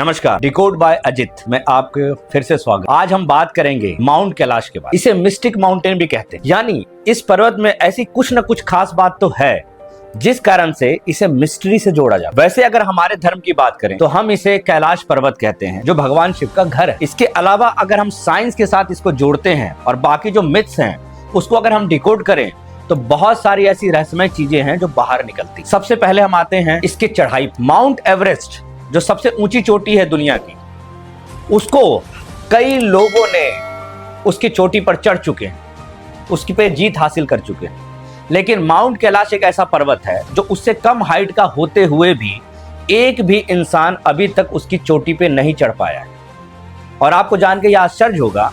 नमस्कार, decode bye Ajit में आपके फिर से स्वागत। आज हम बात करेंगे माउंट कैलाश के बारे में। इसे मिस्टिक माउंटेन भी कहते हैं, यानी इस पर्वत में ऐसी कुछ न कुछ खास बात तो है जिस कारण से इसे मिस्ट्री से जोड़ा जाए। वैसे अगर हमारे धर्म की बात करें तो हम इसे कैलाश पर्वत कहते हैं, जो भगवान शिव का घर है। इसके अलावा अगर हम साइंस के साथ इसको जोड़ते हैं और बाकी जो मिथ्स हैं उसको अगर हम डिकोड करें तो बहुत सारी ऐसी रहस्यमय चीजें हैं जो बाहर निकलती। सबसे पहले हम आते हैं इसके चढ़ाई। माउंट एवरेस्ट जो सबसे ऊंची चोटी है दुनिया की, उसको कई लोगों ने उसकी चोटी पर चढ़ चुके हैं, उसकी पे जीत हासिल कर चुके हैं। लेकिन माउंट कैलाश एक ऐसा पर्वत है जो उससे कम हाइट का होते हुए भी एक भी इंसान अभी तक उसकी चोटी पे नहीं चढ़ पाया है। और आपको जान के यह आश्चर्य होगा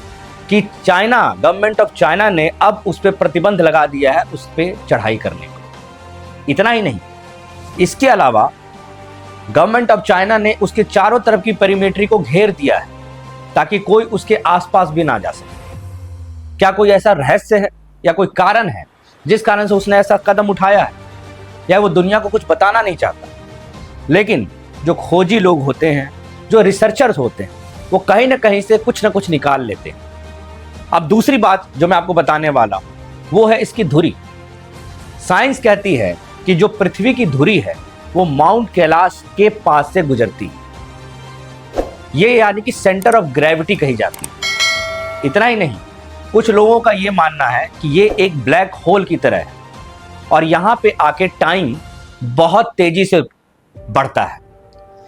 कि चाइना, गवर्नमेंट ऑफ चाइना ने अब उस पर प्रतिबंध लगा दिया है उस पर चढ़ाई करने को। इतना ही नहीं, इसके अलावा गवर्नमेंट ऑफ चाइना ने उसके चारों तरफ की पेरीमीट्री को घेर दिया है ताकि कोई उसके आसपास भी ना जा सके। क्या कोई ऐसा रहस्य है या कोई कारण है जिस कारण से उसने ऐसा कदम उठाया है, या वो दुनिया को कुछ बताना नहीं चाहता? लेकिन जो खोजी लोग होते हैं, जो रिसर्चर्स होते हैं, वो कहीं ना कहीं से कुछ ना कुछ निकाल लेते हैं। अब दूसरी बात जो मैं आपको बताने वाला हूं वो है इसकी धुरी। साइंस कहती है कि जो पृथ्वी की धुरी है वो माउंट कैलाश के पास से गुजरती है। ये यानी कि सेंटर ऑफ ग्रेविटी कही जाती है। इतना ही नहीं, कुछ लोगों का ये मानना है कि ये एक ब्लैक होल की तरह है और यहां पे आके टाइम बहुत तेजी से बढ़ता है।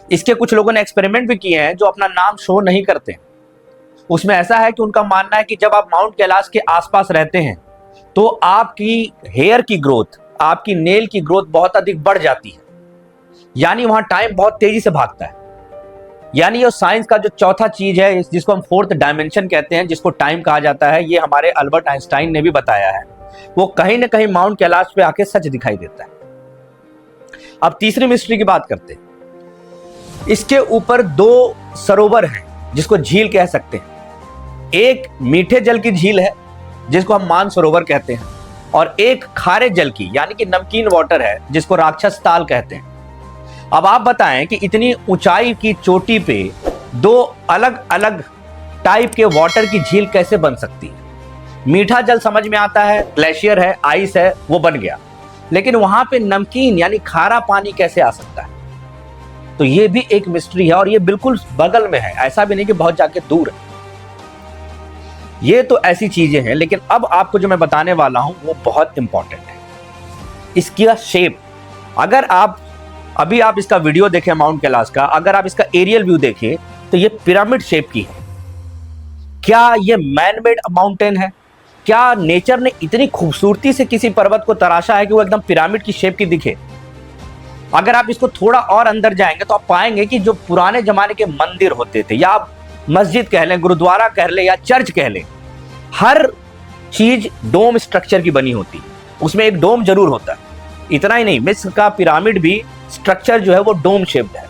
इसके कुछ लोगों ने एक्सपेरिमेंट भी किए हैं जो अपना नाम शो नहीं करते। उसमें ऐसा है कि उनका मानना है कि जब आप माउंट कैलाश के आसपास रहते हैं तो आपकी हेयर की ग्रोथ, आपकी नेल की ग्रोथ बहुत अधिक बढ़ जाती है, यानी वहां टाइम बहुत तेजी से भागता है। यानी ये साइंस का जो चौथा चीज है जिसको हम फोर्थ डायमेंशन कहते हैं, जिसको टाइम कहा जाता है, ये हमारे अल्बर्ट आइंस्टाइन ने भी बताया है, वो कहीं ना कहीं माउंट कैलाश पे आके सच दिखाई देता है। अब तीसरी मिस्ट्री की बात करते हैं। इसके ऊपर दो सरोवर हैं जिसको झील कह सकते हैं। एक मीठे जल की झील है जिसको हम मानसरोवर कहते हैं, और एक खारे जल की यानी कि नमकीन वाटर है जिसको राक्षस ताल कहते हैं। अब आप बताएं कि इतनी ऊंचाई की चोटी पे दो अलग अलग टाइप के वाटर की झील कैसे बन सकती है? मीठा जल समझ में आता है, ग्लेशियर है, आइस है, वो बन गया, लेकिन वहां पे नमकीन यानी खारा पानी कैसे आ सकता है? तो ये भी एक मिस्ट्री है, और ये बिल्कुल बगल में है, ऐसा भी नहीं कि बहुत जाके दूर है। ये तो ऐसी चीजें हैं, लेकिन अब आपको जो मैं बताने वाला हूं वो बहुत इंपॉर्टेंट है। इसका शेप, अगर आप अभी आप इसका वीडियो देखें माउंट कैलाश का, अगर आप इसका एरियल व्यू देखें तो ये पिरामिड शेप की है। क्या ये मैन मेड माउंटेन है? क्या नेचर ने इतनी खूबसूरती से किसी पर्वत को तराशा है कि वो एकदम पिरामिड की शेप की दिखे? अगर आप इसको थोड़ा और अंदर जाएंगे तो आप पाएंगे कि जो पुराने जमाने के मंदिर होते थे, या आप मस्जिद कह लें, गुरुद्वारा कह लें, या चर्च कह लें, हर चीज डोम स्ट्रक्चर की बनी होती है, उसमें एक डोम जरूर होता है। इतना ही नहीं, मिस्र का पिरामिड भी स्ट्रक्चर जो है वो डोम शेप्ड है।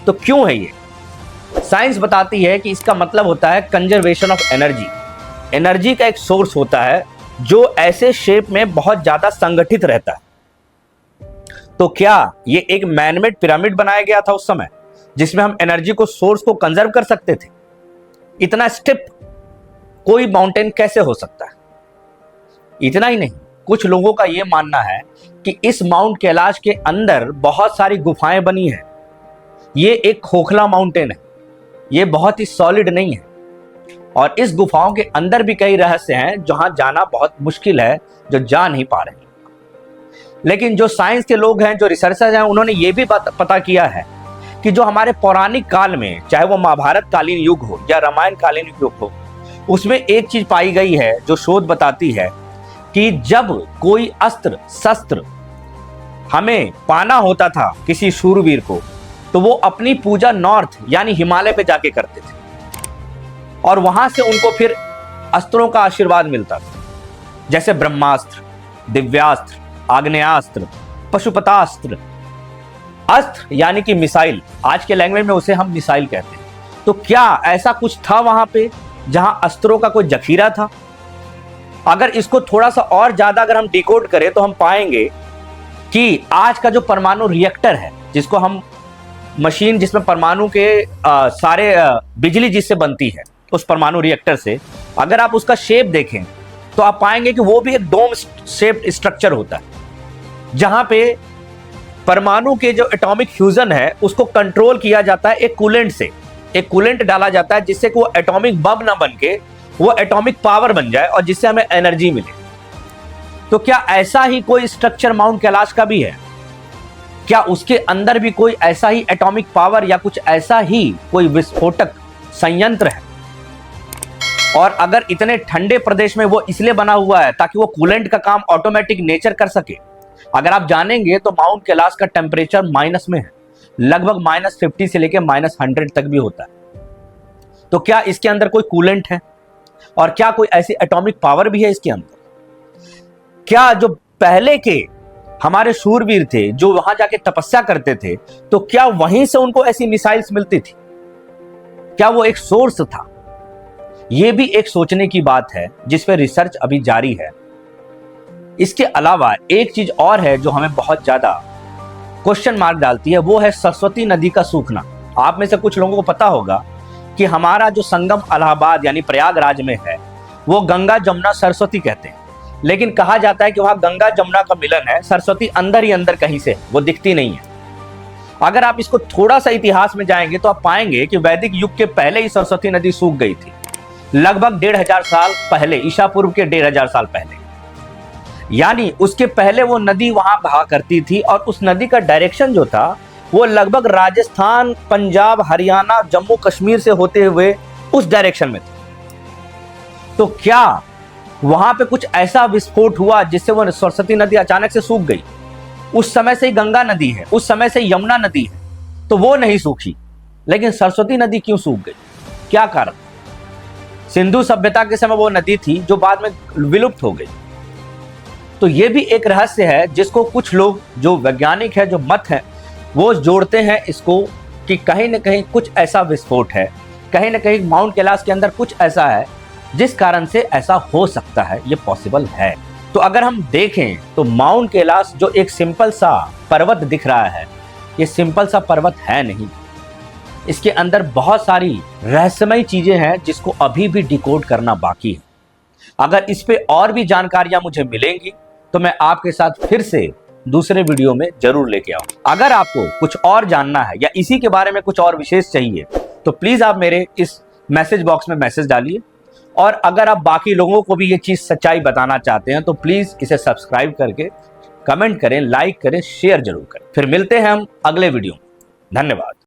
तो क्यों है ये? साइंस बताती है कि इसका मतलब होता है कंजर्वेशन ऑफ एनर्जी। एनर्जी का एक सोर्स होता है जो ऐसे शेप में बहुत ज्यादा संगठित रहता है। तो क्या ये एक मैनमेड पिरामिड बनाया गया था उस समय जिसमें हम एनर्जी को, सोर्स को कंजर्व कर सकते थे? इतना स्टिप कोई माउंटेन कैसे हो सकता है? इतना ही नहीं, कुछ लोगों का यह मानना है कि इस माउंट कैलाश के अंदर बहुत सारी गुफाएं बनी हैं। ये एक खोखला माउंटेन है, ये बहुत ही सॉलिड नहीं है, और इस गुफाओं के अंदर भी कई रहस्य हैं जहां जाना बहुत मुश्किल है, जो जा नहीं पा रहे। लेकिन जो साइंस के लोग हैं, जो रिसर्चर्स हैं, उन्होंने ये भी पता किया है कि जो हमारे पौराणिक काल में, चाहे वो महाभारत कालीन युग हो या रामायण कालीन युग हो, उसमें एक चीज पाई गई है जो शोध बताती है कि जब कोई अस्त्र शस्त्र हमें पाना होता था किसी शूरवीर को, तो वो अपनी पूजा नॉर्थ यानी हिमालय पे जाके करते थे, और वहां से उनको फिर अस्त्रों का आशीर्वाद मिलता था, जैसे ब्रह्मास्त्र, दिव्यास्त्र, आग्नेयास्त्र, पशुपतास्त्र। अस्त्र यानी कि मिसाइल, आज के लैंग्वेज में उसे हम मिसाइल कहते हैं। तो क्या ऐसा कुछ था वहां पे जहां अस्त्रों का कोई जखीरा था? अगर इसको थोड़ा सा और ज्यादा अगर हम डिकोड करें तो हम पाएंगे कि आज का जो परमाणु रिएक्टर है, जिसको हम मशीन जिसमें परमाणु के सारे बिजली जिससे बनती है, उस परमाणु रिएक्टर से अगर आप उसका शेप देखें तो आप पाएंगे कि वो भी एक डोम शेप्ड स्ट्रक्चर होता है, जहां पे परमाणु के जो एटॉमिक फ्यूजन है उसको कंट्रोल किया जाता है एक कूलेंट से। एक कूलेंट डाला जाता है जिससे कि वो एटॉमिक बम ना बन के वो एटॉमिक पावर बन जाए और जिससे हमें एनर्जी मिले। तो क्या ऐसा ही कोई स्ट्रक्चर माउंट कैलाश का भी है? क्या उसके अंदर भी कोई ऐसा ही एटॉमिक पावर या कुछ ऐसा ही कोई विस्फोटक संयंत्र है? और अगर इतने ठंडे प्रदेश में वो इसलिए बना हुआ है ताकि वो कूलेंट का काम ऑटोमेटिक नेचर कर सके। अगर आप जानेंगे तो माउंट कैलाश का टेम्परेचर माइनस में है, लगभग -50 से लेकर -100 तक भी होता है। तो क्या इसके अंदर कोई कूलेंट है? और क्या कोई ऐसी एटॉमिक पावर भी है इसके अंदर? क्या जो पहले के हमारे शूरवीर थे जो वहां जाके तपस्या करते थे, तो क्या वहीं से उनको ऐसी मिसाइल्स मिलती थी? क्या वो एक सोर्स था? यह भी एक सोचने की बात है जिस पे रिसर्च अभी जारी है। इसके अलावा एक चीज और है जो हमें बहुत ज्यादा क्वेश्चन मार्क डालती है, वो है सरस्वती नदी का सूखना। आप में से कुछ लोगों को पता होगा कि हमारा जो संगम इलाहाबाद यानी प्रयागराज में है वो गंगा जमुना सरस्वती कहते हैं, लेकिन कहा जाता है कि वहां गंगा जमुना का मिलन है, सरस्वती अंदर ही अंदर कहीं से, वो दिखती नहीं है। अगर आप इसको थोड़ा सा इतिहास में जाएंगे तो आप पाएंगे कि वैदिक युग के पहले ही सरस्वती नदी सूख गई थी, लगभग 1500 साल पहले, ईसा पूर्व के 1500 साल पहले। यानी उसके पहले वो नदी वहां बहा करती थी और उस नदी का डायरेक्शन जो था वो लगभग राजस्थान, पंजाब, हरियाणा, जम्मू कश्मीर से होते हुए उस डायरेक्शन में था। तो क्या वहां पे कुछ ऐसा विस्फोट हुआ जिससे वो सरस्वती नदी अचानक से सूख गई? उस समय से ही गंगा नदी है, उस समय से यमुना नदी है, तो वो नहीं सूखी, लेकिन सरस्वती नदी क्यों सूख गई? क्या कारण? सिंधु सभ्यता के समय वो नदी थी जो बाद में विलुप्त हो गई। तो ये भी एक रहस्य है जिसको कुछ लोग जो वैज्ञानिक है, जो मत है, वो जोड़ते हैं इसको कि कहीं ना कहीं कुछ ऐसा विस्फोट है, कहीं ना कहीं माउंट कैलाश के अंदर कुछ ऐसा है जिस कारण से ऐसा हो सकता है, ये पॉसिबल है। तो अगर हम देखें तो माउंट कैलाश जो एक सिंपल सा पर्वत दिख रहा है, ये सिंपल सा पर्वत है नहीं। इसके अंदर बहुत सारी रहस्यमय चीजें हैं जिसको अभी भी डिकोड करना बाकी है। अगर इस पे और भी जानकारियां मुझे मिलेंगी तो मैं आपके साथ फिर से दूसरे वीडियो में जरूर लेके आऊं। अगर आपको कुछ और जानना है या इसी के बारे में कुछ और विशेष चाहिए तो प्लीज आप मेरे इस मैसेज बॉक्स में मैसेज डालिए। और अगर आप बाकी लोगों को भी ये चीज सच्चाई बताना चाहते हैं तो प्लीज इसे सब्सक्राइब करके कमेंट करें, लाइक करें, शेयर जरूर करें। फिर मिलते हैं हम अगले वीडियो में। धन्यवाद।